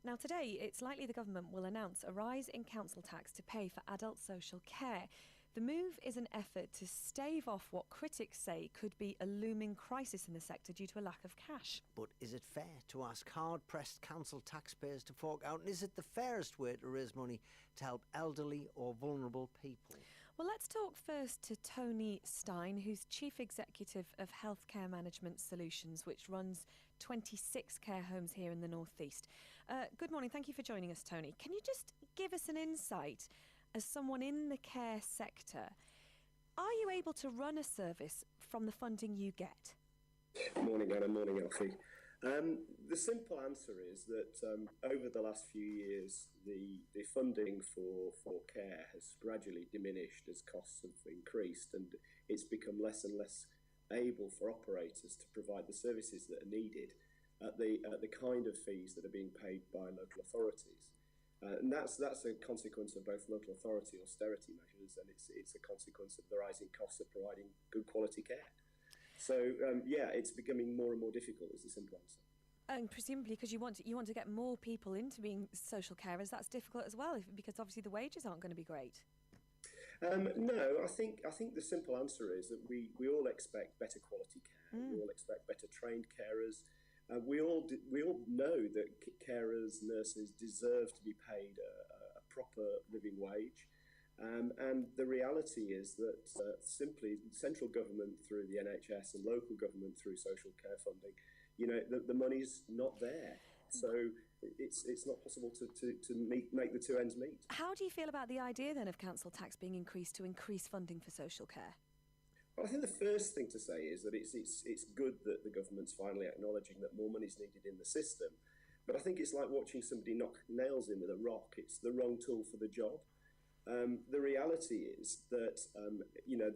Now, today, it's likely the government will announce a rise in council tax to pay for adult social care. The move is an effort to stave off what critics say could be a looming crisis in the sector due to a lack of cash. But is it fair to ask hard-pressed council taxpayers to fork out? And is it the fairest way to raise money to help elderly or vulnerable people? Well, let's talk first to Tony Stein, who's Chief Executive of Healthcare Management Solutions, which runs 26 care homes here in the North East. Good morning. Thank you for joining us, Tony. Can you just give us an insight, as someone in the care sector, are you able to run a service from the funding you get? Morning, Anna. Morning, Alfie. The simple answer is that over the last few years, the funding for care has gradually diminished as costs have increased, and it's become less and less able for operators to provide the services that are needed at the kind of fees that are being paid by local authorities. And that's a consequence of both local authority austerity measures, and it's a consequence of the rising costs of providing good quality care. So it's becoming more and more difficult is the simple answer. And presumably because you want to get more people into being social carers, that's difficult as well, because obviously the wages aren't going to be great. No, I think the simple answer is that we all expect better quality care. We all expect better trained carers. We all know that carers, nurses deserve to be paid a proper living wage. And the reality is that simply central government through the NHS and local government through social care funding, the money's not there. So it's not possible to make the two ends meet. How do you feel about the idea then of council tax being increased to increase funding for social care? Well, I think the first thing to say is that it's good that the government's finally acknowledging that more money is needed in the system. But I think it's like watching somebody knock nails in with a rock. It's the wrong tool for the job. The reality is that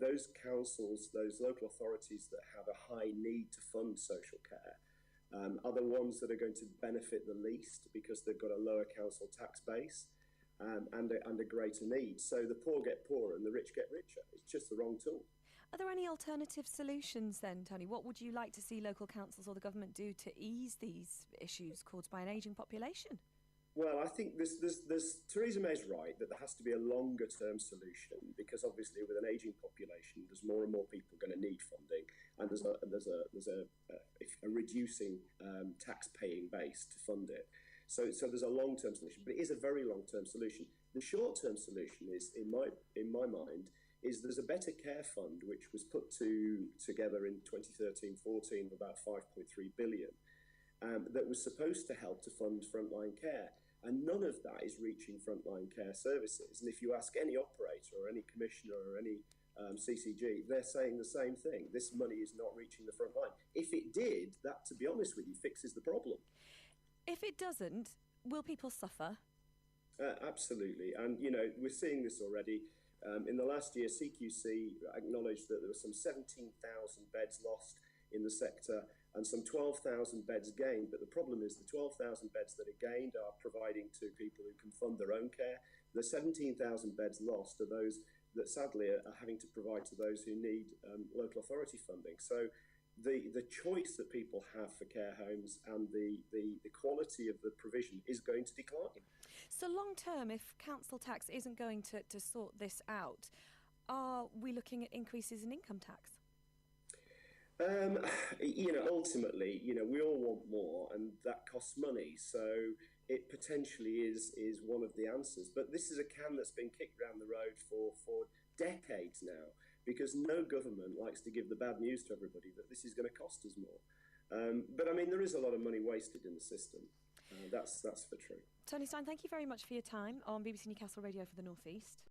those councils, those local authorities that have a high need to fund social care are the ones that are going to benefit the least because they've got a lower council tax base and a greater need. So the poor get poorer and the rich get richer. It's just the wrong tool. Are there any alternative solutions then, Tony? What would you like to see local councils or the government do to ease these issues caused by an ageing population? Well, I think there's Theresa May's right that there has to be a longer-term solution because obviously with an ageing population, there's more and more people going to need funding, and there's a reducing tax-paying base to fund it. So there's a long-term solution, but it is a very long-term solution. The short-term solution is, in my mind, is there's a Better Care Fund which was put together in 2013-14 of about 5.3 billion. That was supposed to help to fund frontline care. And none of that is reaching frontline care services. And if you ask any operator or any commissioner or any CCG, they're saying the same thing. This money is not reaching the front line. If it did, that, to be honest with you, fixes the problem. If it doesn't, will people suffer? Absolutely. And, we're seeing this already. In the last year, CQC acknowledged that there were some 17,000 beds lost in the sector and some 12,000 beds gained. But the problem is the 12,000 beds that are gained are providing to people who can fund their own care. The 17,000 beds lost are those that sadly are having to provide to those who need local authority funding. So the choice that people have for care homes and the quality of the provision is going to decline. So long term, if council tax isn't going to sort this out, are we looking at increases in income tax? Ultimately, we all want more, and that costs money. So it potentially is one of the answers. But this is a can that's been kicked down the road for decades now, because no government likes to give the bad news to everybody that this is going to cost us more. But I mean, there is a lot of money wasted in the system. That's for true. Tony Stein, thank you very much for your time on BBC Newcastle Radio for the North East.